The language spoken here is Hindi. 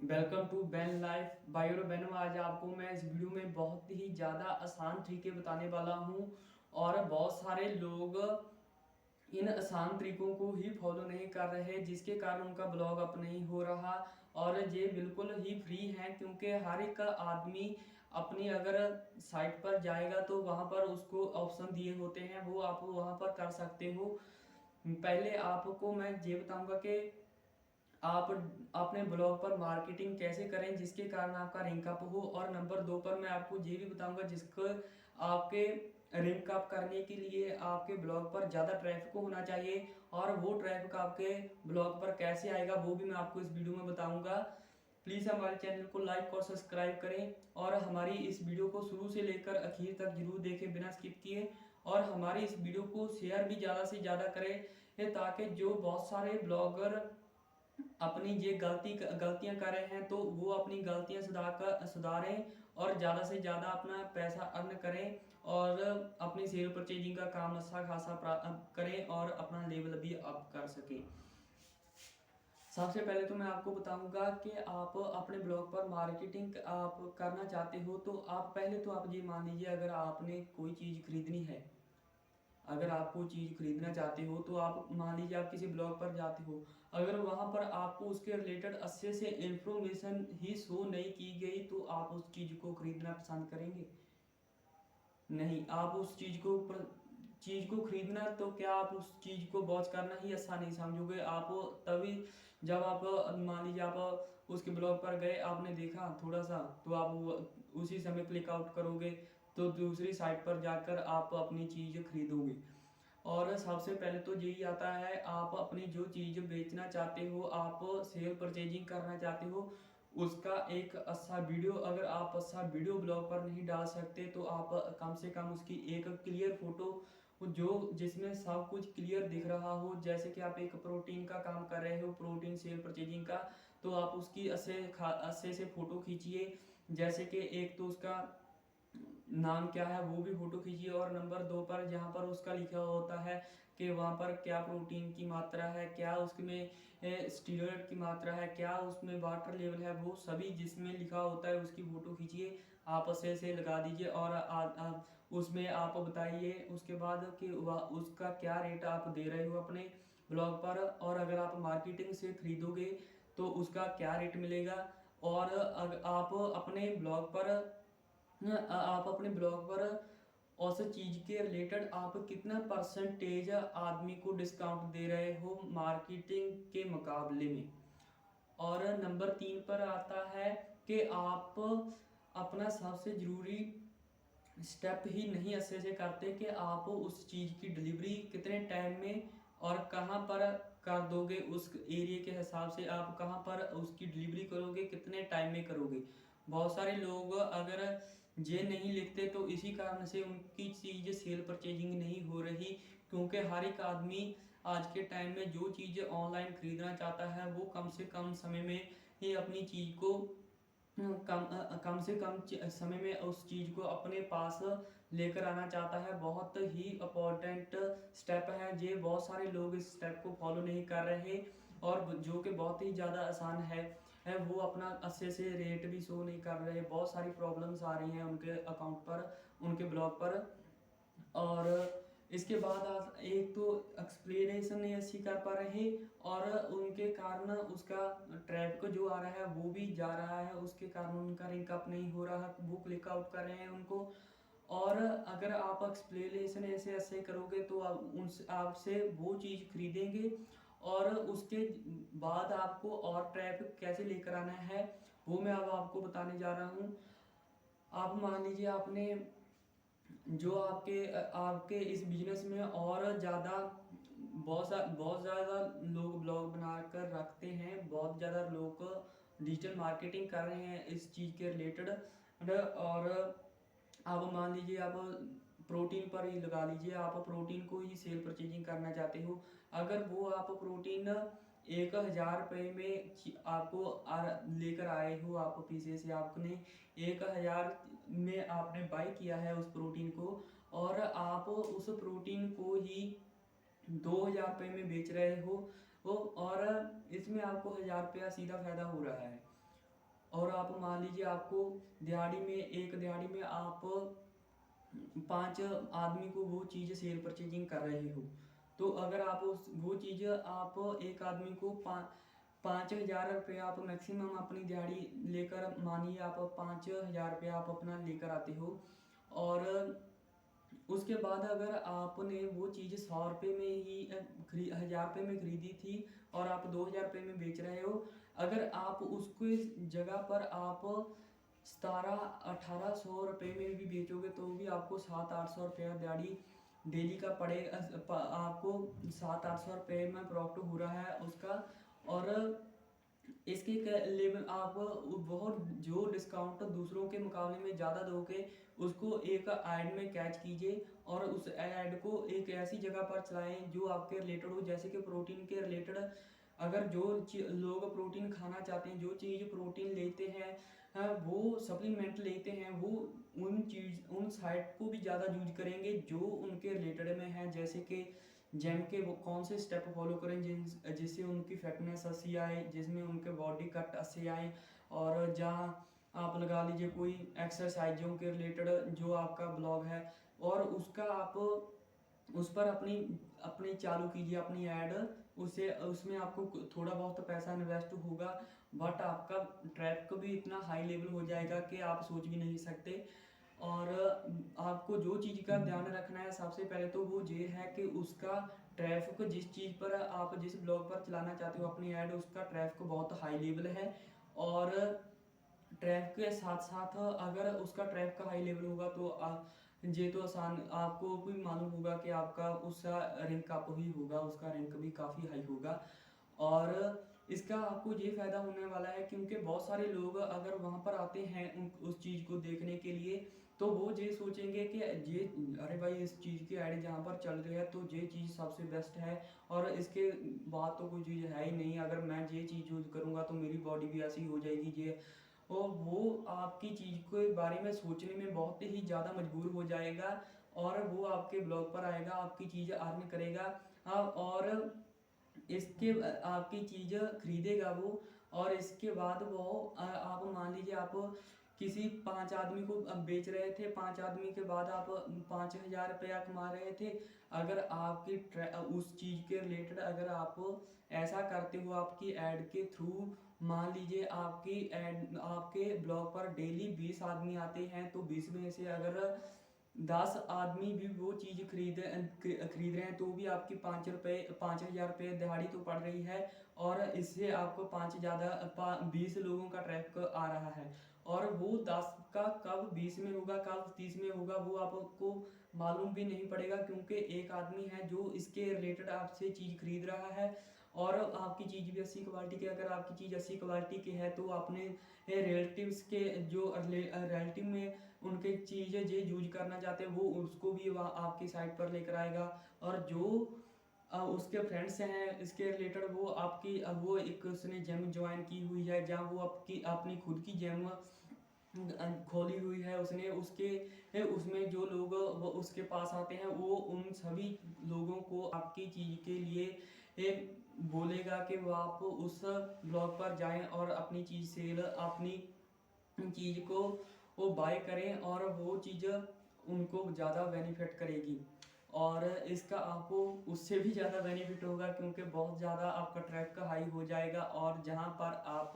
वेलकम टू बैन लाइफ बाय और बैनो। आज आपको मैं इस वीडियो में बहुत ही ज़्यादा आसान तरीके बताने वाला हूं और बहुत सारे लोग इन आसान तरीकों को ही फॉलो नहीं कर रहे, जिसके कारण उनका ब्लॉग अप नहीं हो रहा। और ये बिल्कुल ही फ्री है, क्योंकि हर एक आदमी अपनी अगर साइट पर जाएगा तो वहां पर उसको ऑप्शन दिए होते हैं, वो आप वहां पर कर सकते हो। पहले आपको मैं ये बताऊंगा कि आप अपने ब्लॉग पर मार्केटिंग कैसे करें जिसके कारण आपका रैंक अप हो, और नंबर 2 पर मैं आपको ये भी बताऊंगा जिसको आपके रैंक अप करने के लिए आपके ब्लॉग पर ज़्यादा ट्रैफिक होना चाहिए, और वो ट्रैफिक आपके ब्लॉग पर कैसे आएगा वो भी मैं आपको इस वीडियो में बताऊंगा। प्लीज़ हमारे चैनल को लाइक और सब्सक्राइब करें, और हमारी इस वीडियो को शुरू से लेकर आखिर तक जरूर देखें बिना स्किप किए, और हमारी इस वीडियो को शेयर भी ज़्यादा से ज़्यादा करें, ताकि जो बहुत सारे ब्लॉगर अपनी ये गलतियां कर रहे हैं तो वो अपनी गलतियां सुधारें और ज़्यादा से ज़्यादा अपना पैसा अर्न करें, और अपनी शेयर परचेजिंग का काम अच्छा खासा करें और अपना लेवल भी अप कर सकें। सबसे पहले तो मैं आपको बताऊंगा कि आप अपने ब्लॉग पर मार्केटिंग आप करना चाहते हो, तो आप पहले तो आप ये मान लीजिए, अगर आपने कोई चीज़ खरीदनी है, अगर आप कोई चीज़ खरीदना चाहते हो तो आप मान लीजिए आप किसी ब्लॉग पर जाते हो, अगर वहां पर आपको उसके रिलेटेड अच्छे से इंफॉर्मेशन ही शो नहीं की गई तो आप उस चीज़ को खरीदना पसंद करेंगे? नहीं। आप उस चीज़ को खरीदना, तो क्या आप उस चीज़ को वॉच करना ही अच्छा नहीं समझोगे? आप तभी जब आप मान लीजिए आप उसके ब्लॉग पर गए, आपने देखा थोड़ा सा, तो आप उसी समय क्लिक आउट करोगे, तो दूसरी साइट पर जाकर आप अपनी चीज़ खरीदोगे। और सबसे पहले तो यही आता है, आप अपनी जो चीज़ बेचना चाहते हो, आप सेल परचेजिंग करना चाहते हो, उसका एक अच्छा वीडियो, अगर आप अच्छा वीडियो ब्लॉग पर नहीं डाल सकते तो आप कम से कम उसकी एक क्लियर फोटो, जो जिसमें सब कुछ क्लियर दिख रहा हो, जैसे कि आप एक प्रोटीन का काम कर रहे हो, प्रोटीन सेल परचेजिंग का, तो आप उसकी अच्छे से फोटो खींचिए। जैसे कि एक तो उसका नाम क्या है वो भी फोटो खींचिए, और नंबर 2 पर जहाँ पर उसका लिखा होता है कि वहाँ पर क्या प्रोटीन की मात्रा है, क्या उसमें स्टीरॉयड की मात्रा है, क्या उसमें वाटर लेवल है, वो सभी जिसमें लिखा होता है उसकी फ़ोटो खींचिए, आप अच्छे से लगा दीजिए, और उसमें आप बताइए उसके बाद कि उसका क्या रेट आप दे रहे हो अपने ब्लॉग पर, और अगर आप मार्केटिंग से खरीदोगे तो उसका क्या रेट मिलेगा। और अगर आप अपने ब्लॉग पर उस चीज के रिलेटेड आप कितना परसेंटेज आदमी को डिस्काउंट दे रहे हो मार्केटिंग के मुकाबले में। और नंबर 3 पर आता है कि आप अपना सबसे जरूरी स्टेप ही नहीं अच्छे से करते, कि आप उस चीज़ की डिलीवरी कितने टाइम में और कहाँ पर कर दोगे, उस एरिया के हिसाब से आप कहाँ पर उसकी डिलीवरी करोगे, कितने टाइम में करोगे। बहुत सारे लोग अगर ये नहीं लिखते तो इसी कारण से उनकी चीज़ सेल परचेजिंग नहीं हो रही, क्योंकि हर एक आदमी आज के टाइम में जो चीज़ ऑनलाइन खरीदना चाहता है वो कम से कम समय में ही अपनी चीज़ को कम से कम समय में उस चीज को अपने पास लेकर आना चाहता है। बहुत ही इम्पोर्टेंट स्टेप है ये, बहुत सारे लोग इस स्टेप को फॉलो नहीं कर रहे, और जो कि बहुत ही ज़्यादा आसान है वो अपना अच्छे से रेट भी शो नहीं कर रहे। बहुत सारी प्रॉब्लम्स आ रही हैं उनके अकाउंट पर, उनके ब्लॉग पर। और इसके बाद एक तो एक्सप्लेनेशन नहीं अच्छी कर पा रहे, और उनके कारण उसका ट्रैफिक जो आ रहा है वो भी जा रहा है, उसके कारण उनका रैंक अप नहीं हो रहा, वो क्लिक आउट कर रहे हैं उनको। और अगर आप एक्सप्लेनेशन ऐसे ऐसे करोगे तो आप उनसे आपसे वो चीज़ खरीदेंगे, और उसके बाद आपको और ट्रैफिक कैसे लेकर आना है वो मैं अब आपको बताने जा रहा हूँ। आप मान लीजिए आपने जो आपके आपके इस बिजनेस में और ज़्यादा बहुत ज़्यादा लोग ब्लॉग बनाकर रखते हैं, बहुत ज़्यादा लोग डिजिटल मार्केटिंग कर रहे हैं इस चीज़ के रिलेटेड। और आप मान लीजिए आप प्रोटीन पर ही लगा लीजिए, आप प्रोटीन को ही सेल परचेजिंग करना चाहते हो, अगर वो आप प्रोटीन 1,000 रुपये में आपको लेकर आए हो, आप पीछे से आपने 1,000 में आपने बाई किया है उस प्रोटीन को, और आप उस प्रोटीन को ही 2,000 रुपये में बेच रहे हो, और इसमें आपको 1,000 रुपया सीधा फायदा हो रहा है। और आप मान लीजिए आपको एक दिहाड़ी में आप 5 आदमी को वो चीज़ सेल परचेजिंग कर रहे हो, तो अगर आप वो चीज़ आप एक आदमी को 5,000 रुपये आप मैक्सिमम अपनी दिहाड़ी लेकर, मानिए आप 5,000 रुपये आप अपना लेकर आते हो, और उसके बाद अगर आपने वो चीज़ 100 रुपये में ही 1,000 रुपये में खरीदी थी और आप 2,000 रुपये में बेच रहे हो, अगर आप उसको जगह पर आप 1700-1800 रुपये में भी बेचोगे तो भी आपको 700-800 रुपया दिहाड़ी डेली का पड़ेगा। आपको 700-800 रुपये में प्रॉफिट हो रहा है उसका। और इसके लेवल आप बहुत जो डिस्काउंट दूसरों के मुकाबले में ज़्यादा दोगे उसको एक ऐड में कैच कीजिए और उस ऐड को एक ऐसी जगह पर चलाएं जो आपके रिलेटेड हो, जैसे कि प्रोटीन के रिलेटेड। अगर जो लोग प्रोटीन खाना चाहते हैं, जो चीज़ प्रोटीन लेते हैं, वो सप्लीमेंट लेते हैं, वो उन साइट को भी ज़्यादा यूज करेंगे जो उनके रिलेटेड में है, जैसे कि जिम के वो कौन से स्टेप फॉलो करें जिससे उनकी फिटनेस अच्छी आए, जिसमें उनके बॉडी कट अच्छे आए। और जहाँ आप लगा लीजिए कोई एक्सरसाइजों के रिलेटेड जो आपका ब्लॉग है, और उसका आप उस पर अपनी अपनी चालू कीजिए अपनी ऐड। उससे उसमें आपको थोड़ा बहुत पैसा इन्वेस्ट होगा, बट आपका ट्रैफिक भी इतना हाई लेवल हो जाएगा कि आप सोच भी नहीं सकते। और आपको जो चीज़ का ध्यान रखना है सबसे पहले तो वो ये है कि उसका ट्रैफिक, जिस चीज़ पर आप जिस ब्लॉग पर चलाना चाहते हो अपनी ऐड, उसका ट्रैफिक बहुत हाई लेवल है। और ट्रैफिक के साथ साथ अगर उसका ट्रैफिक का हाई लेवल होगा तो ये तो आसान आपको भी मालूम होगा कि आपका उसका रैंक अप ही होगा, उसका रैंक भी काफ़ी हाई होगा। और इसका आपको ये फ़ायदा होने वाला है क्योंकि बहुत सारे लोग अगर वहाँ पर आते हैं उस चीज़ को देखने के लिए, तो वो ये सोचेंगे कि ये अरे भाई इस चीज़ की ऐड जहाँ पर चल रही है तो ये चीज़ सबसे बेस्ट है, और इसके बाद तो कोई चीज़ है ही नहीं, अगर मैं ये चीज़ यूज़ करूँगा तो मेरी बॉडी भी ऐसी हो जाएगी ये। और वो आपकी चीज़ के बारे में सोचने में बहुत ही ज़्यादा मजबूर हो जाएगा, और वो आपके ब्लॉग पर आएगा, आपकी चीज़ अर्न करेगा। और इसके आपकी चीज़ खरीदेगा वो। और इसके बाद वो आप मान लीजिए आप किसी 5 आदमी को बेच रहे थे, 5 आदमी के बाद आप 5,000 रुपया कमा रहे थे। अगर आपकी उस चीज़ के रिलेटेड अगर आप ऐसा करते हो आपकी ऐड के थ्रू, मान लीजिए आपकी ऐड आपके ब्लॉग पर डेली 20 आदमी आते हैं, तो 20 में से अगर 10 आदमी भी वो चीज़ खरीद रहे हैं तो भी आपकी 5,000 रुपये दिहाड़ी तो पड़ रही है। और इससे आपको 20 लोगों का ट्रैफिक आ रहा है। और वो 10 का कब 20 में होगा, कब 30 में होगा, वो आपको मालूम भी नहीं पड़ेगा, क्योंकि एक आदमी है जो इसके रिलेटेड आपसे चीज़ खरीद रहा है। और आपकी चीज़ भी अच्छी क्वालिटी की, अगर आपकी चीज़ अच्छी क्वालिटी की है तो अपने रिलेटिव्स के जो रिलेटिव में उनके चीज़ें जो यूज करना चाहते हैं वो उसको भी वहाँ आपकी साइट पर लेकर आएगा। और जो उसके फ्रेंड्स हैं इसके रिलेटेड, वो आपकी वो एक उसने जिम ज्वाइन की हुई है जहाँ वो आपकी अपनी खुद की जिम खोली हुई है उसने, उसके उसमें जो लोग वो उसके पास आते हैं वो उन सभी लोगों को आपकी चीज़ के लिए बोलेगा कि वो आप उस ब्लॉग पर जाएं और अपनी चीज़ सेल अपनी चीज़ को वो बाय करें, और वो चीज़ उनको ज़्यादा बेनिफिट करेगी। और इसका आपको उससे भी ज़्यादा बेनिफिट होगा क्योंकि बहुत ज़्यादा आपका ट्रैफिक हाई हो जाएगा, और जहाँ पर आप